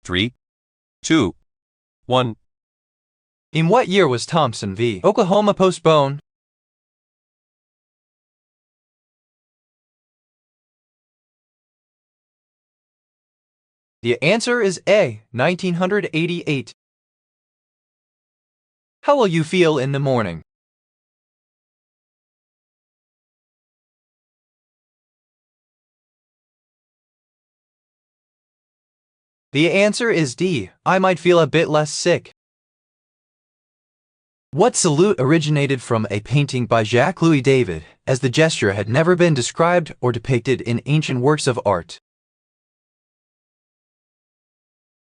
3, 2, 1. In what year was Thompson v. Oklahoma postponed? The answer is A, 1988. How will you feel in the morning? The answer is D, I might feel a bit less sick. What salute originated from a painting by Jacques-Louis David, as the gesture had never been described or depicted in ancient works of art?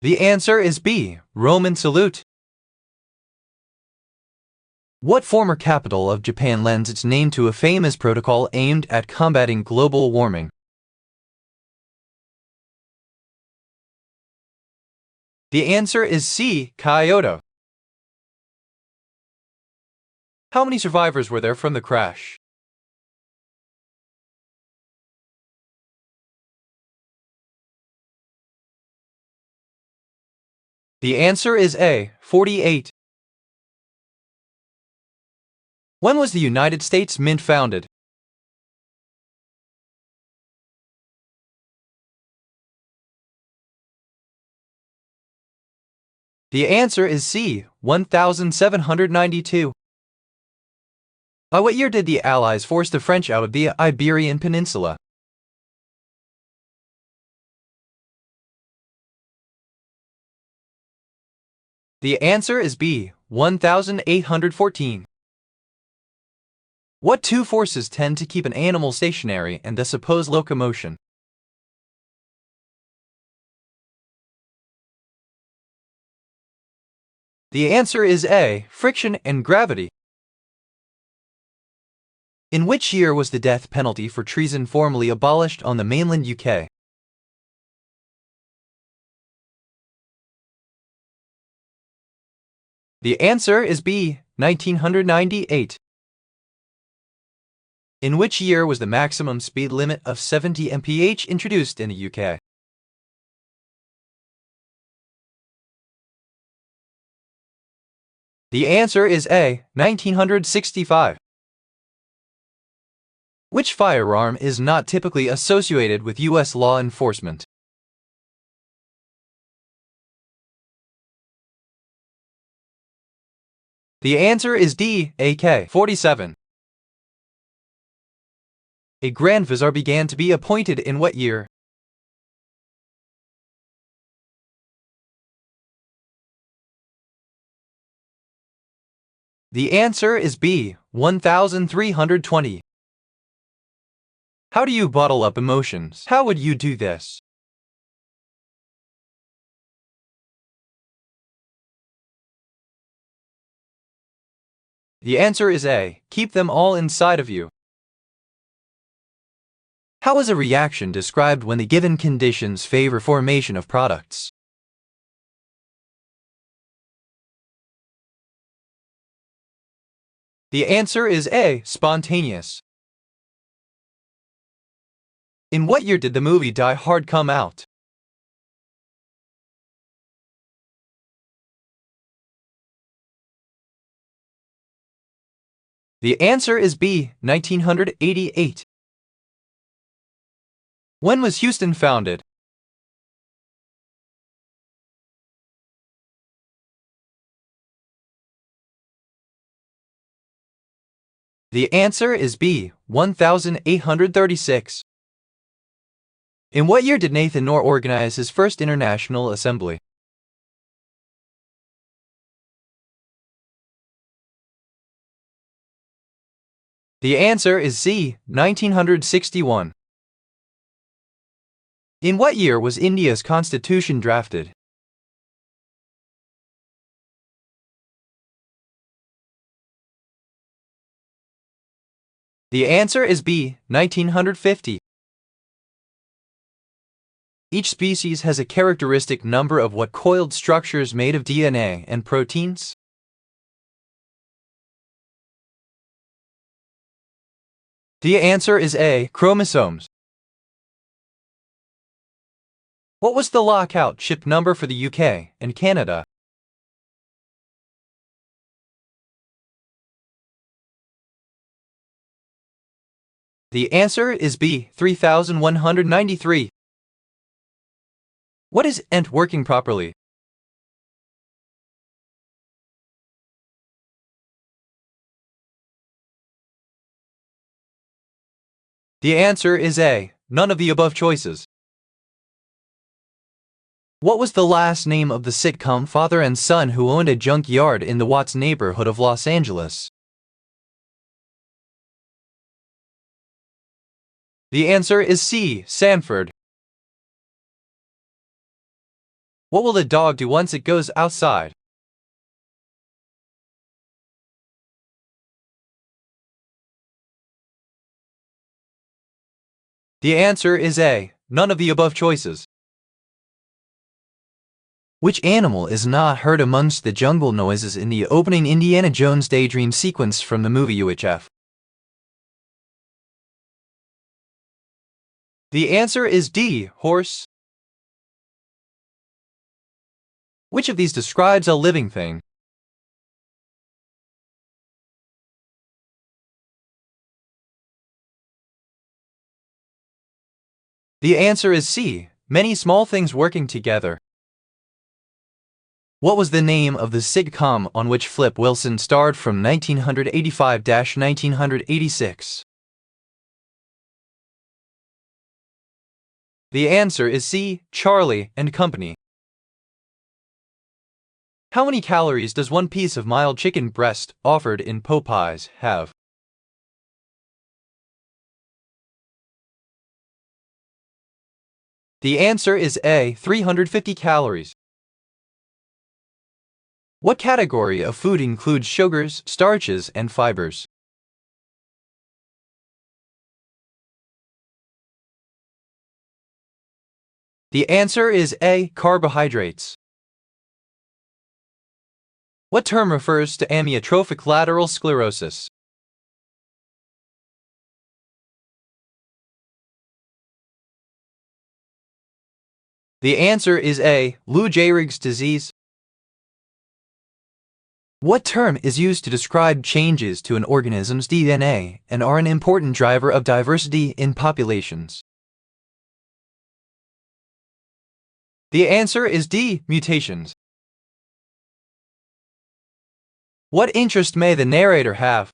The answer is B, Roman salute. What former capital of Japan lends its name to a famous protocol aimed at combating global warming? The answer is C, Kyoto. How many survivors were there from the crash? The answer is A, 48. When was the United States Mint founded? The answer is C, 1792. By what year did the Allies force the French out of the Iberian Peninsula? The answer is B, 1814. What two forces tend to keep an animal stationary and thus oppose locomotion? The answer is A, friction and gravity. In which year was the death penalty for treason formally abolished on the mainland UK? The answer is B, 1998. In which year was the maximum speed limit of 70 mph introduced in the UK? The answer is A, 1965. Which firearm is not typically associated with U.S. law enforcement? The answer is D, AK-47. A Grand Vizier began to be appointed in what year? The answer is B, 1320. How do you bottle up emotions? How would you do this? The answer is A, keep them all inside of you. How is a reaction described when the given conditions favor formation of products? The answer is A, spontaneous. In what year did the movie Die Hard come out? The answer is B, 1988. When was Houston founded? The answer is B, 1836. In what year did Nathan Knorr organize his first international assembly? The answer is C, 1961. In what year was India's constitution drafted? The answer is B, 1950. Each species has a characteristic number of what coiled structures made of DNA and proteins? The answer is A, chromosomes. What was the lockout ship number for the UK and Canada? The answer is B, 3193. What is ENT working properly? The answer is A, none of the above choices. What was the last name of the sitcom father and son who owned a junk yard in the Watts neighborhood of Los Angeles? The answer is C, Sanford. What will the dog do once it goes outside? The answer is A, none of the above choices. Which animal is not heard amongst the jungle noises in the opening Indiana Jones Daydream sequence from the movie UHF? The answer is D, horse. Which of these describes a living thing? The answer is C, many small things working together. What was the name of the sitcom on which Flip Wilson starred from 1985–1986? The answer is C, Charlie and Company. How many calories does one piece of mild chicken breast offered in Popeyes have? The answer is A, 350 calories. What category of food includes sugars, starches, and fibers? The answer is A, carbohydrates. What term refers to amyotrophic lateral sclerosis? The answer is A, Lou Gehrig's disease. What term is used to describe changes to an organism's DNA and are an important driver of diversity in populations? The answer is D, mutations. What interest may the narrator have?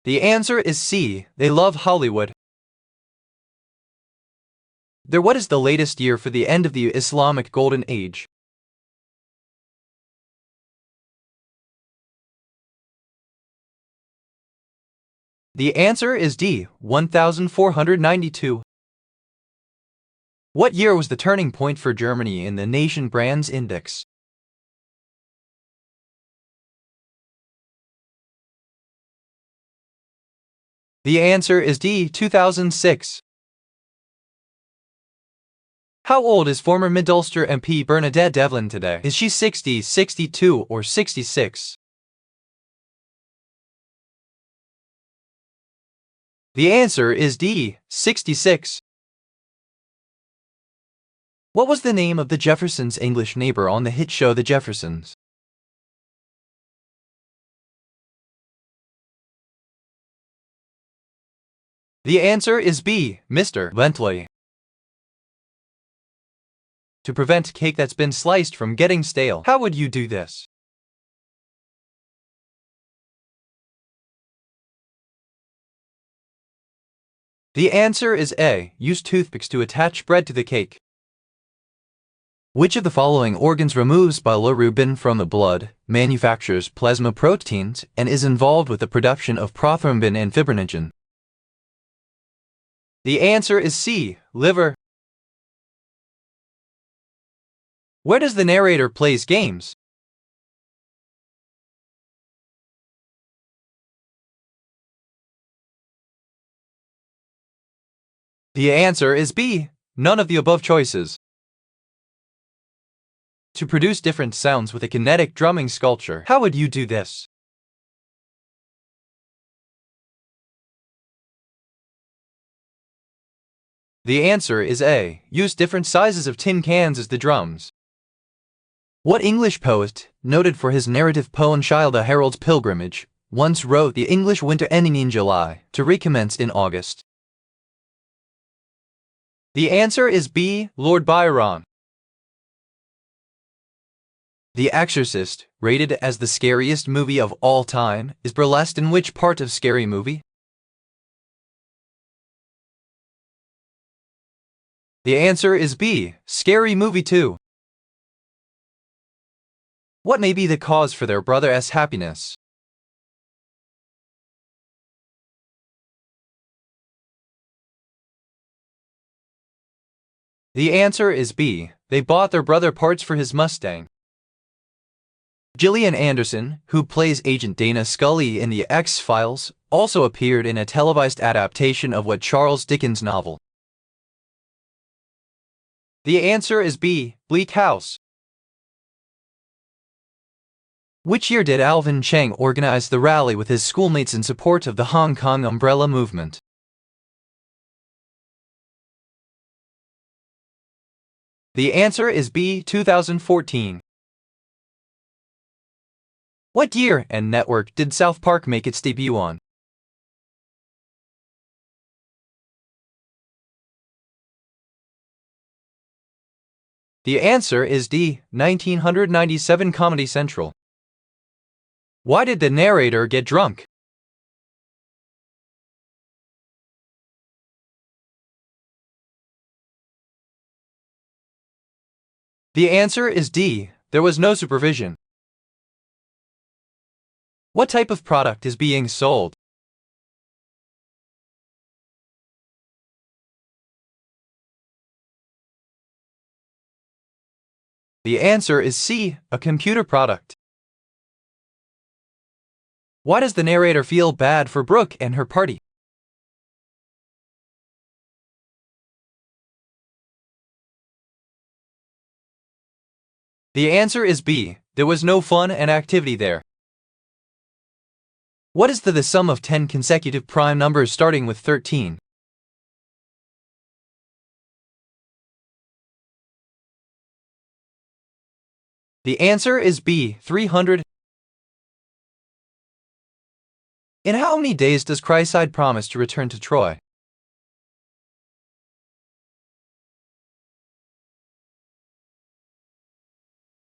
The answer is C, they love Hollywood. What is the latest year for the end of the Islamic Golden Age? The answer is D, 1492. What year was the turning point for Germany in the Nation Brands Index? The answer is D, 2006. How old is former Mid-Ulster MP Bernadette Devlin today? Is she 60, 62, or 66? The answer is D, 66. What was the name of the Jeffersons' English neighbor on the hit show The Jeffersons? The answer is B, Mr. Bentley. To prevent cake that's been sliced from getting stale, how would you do this? The answer is A, use toothpicks to attach bread to the cake. Which of the following organs removes bilirubin from the blood, manufactures plasma proteins, and is involved with the production of prothrombin and fibrinogen? The answer is C, liver. Where does the narrator plays games? The answer is B, none of the above choices. To produce different sounds with a kinetic drumming sculpture, how would you do this? The answer is A. Used different sizes of tin cans as the drums. What English poet, noted for his narrative poem Childe Harold's Pilgrimage, once wrote the English winter ending in July to recommence in August? The answer is B. Lord Byron. The Exorcist, rated as the scariest movie of all time, is burlesqued in which part of Scary Movie? The answer is B. Scary Movie 2. What may be the cause for their brother's happiness? The answer is B. They bought their brother parts for his Mustang. Gillian Anderson, who plays Agent Dana Scully in The X-Files, also appeared in a televised adaptation of what Charles Dickens novel? The answer is B. Bleak House. Which year did Alvin Cheng organize the rally with his schoolmates in support of the Hong Kong Umbrella Movement? The answer is B. 2014. What year and network did South Park make its debut on? The answer is D. 1997 Comedy Central. Why did the narrator get drunk? The answer is D. There was no supervision. What type of product is being sold? The answer is C. A computer product. Why does the narrator feel bad for Brooke and her party? The answer is B. There was no fun and activity there. What is the sum of 10 consecutive prime numbers starting with 13? The answer is B. 300. In how many days does Chrysside promise to return to Troy?